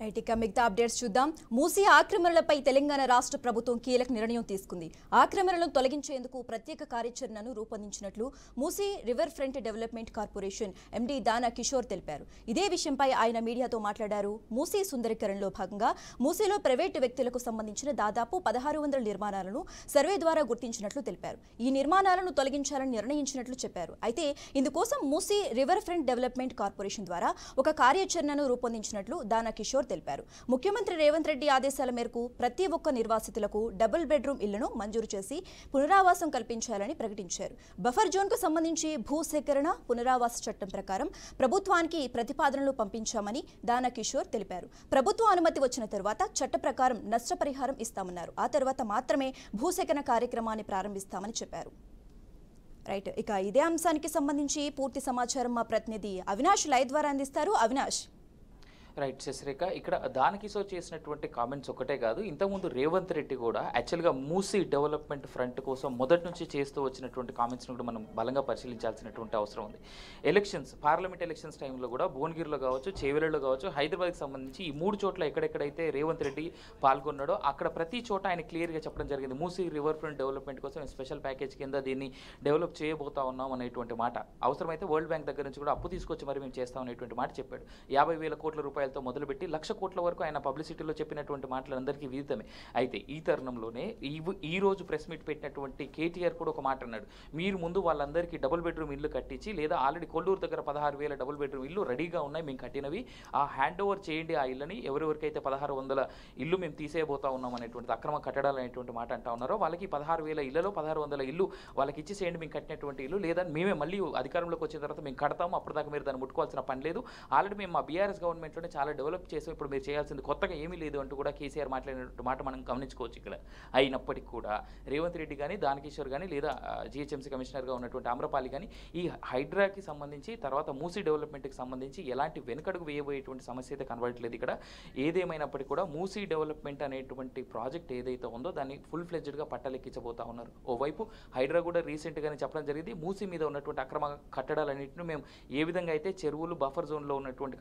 Right, ఇక మిగతా updates చూద్దాం. మూసీ ఆక్రమణలపై తెలంగాణ రాష్ట్ర ప్రభుత్వం కీలక నిర్ణయం తీసుకుంది. ఆక్రమణలను తొలగించేందుకు ప్రత్యేక కార్యాచరణను రూపొందించినట్లు Musi river front development corporation MD Dana Kishore తెలిపారు. ఇదే విషయంపై ఆయన మీడియాతో మాట్లాడారు. మూసీ సుందరీకరణలో భాగంగా మూసీలో ప్రైవేటు వ్యక్తులకు సంబంధించిన దాదాపు 1600 నిర్మాణాలను సర్వే ద్వారా గుర్తించినట్లు తెలిపారు. ఈ నిర్మాణాలను తొలగించాలని నిర్ణయించినట్లు చెప్పారు. అయితే ఇందుకోసం Musi river front development corporation ద్వారా ఒక కార్యాచరణను రూపొందించినట్లు దానా కిషోర్ తెలిపారు. ముఖ్యమంత్రి రేవంత్ రెడ్డి ఆదేశాల మేరకు ప్రతి ఒక్క నిర్వాసితులకు డబుల్ బెడ్రూమ్ ఇళ్లను మంజూరు చేసి పునరావాసం కల్పించాలని ప్రకటించారు. బఫర్ జోన్ కు సంబంధించి భూసేకరణ పునరావాస చట్టం ప్రకారం ప్రభుత్వానికి ప్రతిపాదనలు పంపించామని దానా కిషోర్ తెలిపారు. ప్రభుత్వ అనుమతి వచ్చిన తరువాత చట్ట ప్రకారం నష్టపరిహారం ఇస్తామన్నారు. ఆ తర్వాత మాత్రమే భూసేకరణ కార్యక్రమాన్ని ప్రారంభిస్తామని చెప్పారు. రైట్, ఇక ఇదే అంశానికి సంబంధించి పూర్తి సమాచారం మా ప్రతినిధి అవినాష్ లైవ్ ద్వారా అందిస్తారు. అవినాష్. రైట్ శశిరేఖ, ఇక్కడ దానా కిషోర్ చేసినటువంటి కామెంట్స్ ఒకటే కాదు, ఇంతకుముందు రేవంత్ రెడ్డి కూడా యాక్చువల్గా మూసీ డెవలప్మెంట్ ఫ్రంట్ కోసం మొదటి నుంచి చేస్తూ వచ్చినటువంటి కామెంట్స్ని కూడా మనం బలంగా పరిశీలించాల్సినటువంటి అవసరం ఉంది. పార్లమెంట్ ఎలక్షన్స్ టైంలో కూడా భువనగిరిలో కావచ్చు, చేవెళ్లలో కావచ్చు, హైదరాబాద్కి సంబంధించి ఈ 3 చోట్ల ఎక్కడెక్కడైతే రేవంత్ రెడ్డి పాల్గొన్నాడో అక్కడ ప్రతి చోట ఆయన క్లియర్గా చెప్పడం జరిగింది. మూసీ రివర్ ఫ్రంట్ డెవలప్మెంట్ కోసం స్పెషల్ ప్యాకేజ్ కింద దీన్ని డెవలప్ చేయబోతా ఉన్నాం అనేటువంటి మాట. అవసరమైతే వరల్డ్ బ్యాంక్ దగ్గర నుంచి కూడా అప్పు తీసుకొచ్చి మరి మేము చేస్తాం అనేటువంటి మాట చెప్పాడు. 50,000 కోట్ల రూపాయలతో మొదలుపెట్టి 1,00,000 కోట్ల వరకు ఆయన పబ్లిసిటీలో చెప్పినటువంటి మాటలు అందరికీ విదితమే. అయితే ఈ తరుణంలోనే ఈ రోజు ప్రెస్ మీట్ పెట్టినటువంటి కేటీఆర్ కూడా ఒక మాట అన్నాడు. మీరు ముందు వాళ్ళందరికీ డబుల్ బెడ్రూమ్ ఇల్లు కట్టించి, లేదా ఆల్రెడీ కొల్లూరు దగ్గర 16,000 డబుల్ బెడ్రూమ్ ఇల్లు రెడీగా ఉన్నాయి, మేము కట్టినవి, ఆ హ్యాండ్ ఓవర్ చేయండి ఆ ఇల్లుని. ఎవరెవరికైతే 1600 ఇల్లు మేము తీసేయబోతా ఉన్నాం అనేటువంటి అక్రమ కట్టడాలు అనేటువంటి మాట అంటా ఉన్నారో వాళ్ళకి 16,000 ఇళ్లలో 1600 ఇల్లు వాళ్ళకి ఇచ్చేసేయండి, మేము కట్టినటువంటి ఇల్లు, లేదా మేమే మళ్ళీ అధికారంలోకి వచ్చిన తర్వాత మేము కడతాము, అప్పటిదాకా మీరు దాన్ని ముట్టుకోవాల్సిన పని లేదు, ఆల్రెడీ మేము మా బీఆర్ఎస్ గవర్నమెంట్లోనే చాలా డెవలప్ చేసాం, ఇప్పుడు మీరు చేయాల్సింది కొత్తగా ఏమీ లేదు అంటూ కూడా కేసీఆర్ మాట్లాడినటువంటి మాట మనం గమనించుకోవచ్చు ఇక్కడ. అయినప్పటికీ కూడా రేవంత్ రెడ్డి కానీ, దానా కిషోర్ కానీ, లేదా జిహెచ్ఎంసీ కమిషనర్గా ఉన్నటువంటి ఆమ్రపాలి కానీ ఈ హైడ్రాకి సంబంధించి, తర్వాత మూసీ డెవలప్మెంట్కి సంబంధించి ఎలాంటి వెనుకడుగు వేయబోయేటువంటి సమస్య అయితే కనబడట్లేదు ఇక్కడ. ఏదేమైనప్పటికీ కూడా మూసీ డెవలప్మెంట్ అనేటువంటి ప్రాజెక్ట్ ఏదైతే ఉందో దాన్ని ఫుల్ ఫ్లెడ్జ్డ్గా పట్టలెక్కించబోతా ఉన్నారు. ఓవైపు హైడ్రా కూడా రీసెంట్గానే చెప్పడం జరిగింది, మూసీ మీద ఉన్నటువంటి అక్రమ కట్టడాలన్నింటినీ మేము ఏ విధంగా అయితే చెరువులు బఫర్ జోన్లో ఉన్నటువంటి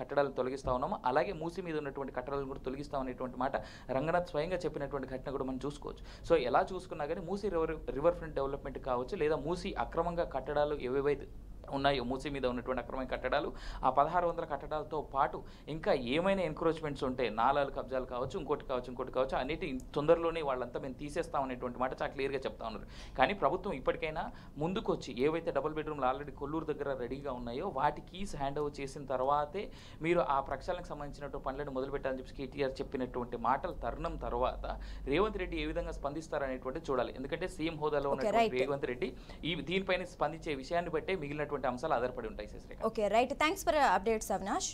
కట్టడాలను తొలగిస్తా ఉన్నామో అలాగే మూసీ మీద ఉన్నటువంటి కట్టడాలను కూడా తొలగిస్తాం అనేటువంటి మాట రంగనాథ్ స్వయంగా చెప్పినటువంటి ఘటన కూడా మనం చూసుకోవచ్చు. సో ఎలా చూసుకున్నా కానీ మూసీ రివర్ ఫ్రంట్ డెవలప్మెంట్ కావచ్చు, లేదా మూసీ అక్రమంగా కట్టడాలు ఏవేవైతే ఉన్నాయో మూసీ మీద ఉన్నటువంటి అక్రమైన కట్టడాలు, ఆ 1600 కట్టడాలతో పాటు ఇంకా ఏమైనా ఎన్క్రోచ్మెంట్స్ ఉంటే, నాలాలు కబ్జాలు కావచ్చు, ఇంకోటి కావచ్చు అన్నిటి తొందరలోనే వాళ్ళంతా మేము తీసేస్తాం అనేటువంటి మాట చాలా క్లియర్గా చెప్తా ఉన్నారు. కానీ ప్రభుత్వం ఇప్పటికైనా ముందుకు వచ్చి ఏవైతే డబుల్ బెడ్రూమ్లు ఆల్రెడీ కొల్లూరు దగ్గర రెడీగా ఉన్నాయో వాటి కీస్ హ్యాండ్ ఓవర్ చేసిన తర్వాతే మీరు ఆ ప్రక్షాళనకు సంబంధించినటువంటి పనులను మొదలుపెట్టాలని చెప్పి కేటీఆర్ చెప్పినటువంటి మాటల తరుణం తర్వాత రేవంత్ రెడ్డి ఏ విధంగా స్పందిస్తారనేటువంటి చూడాలి. ఎందుకంటే సీఎం హోదాలో ఉన్నటువంటి రేవంత్ రెడ్డి దీనిపైన స్పందించే విషయాన్ని బట్టే మిగిలినటువంటి అంశాలు ఆధారపడి ఉంటాయి. Okay right, thanks for updates Avinash.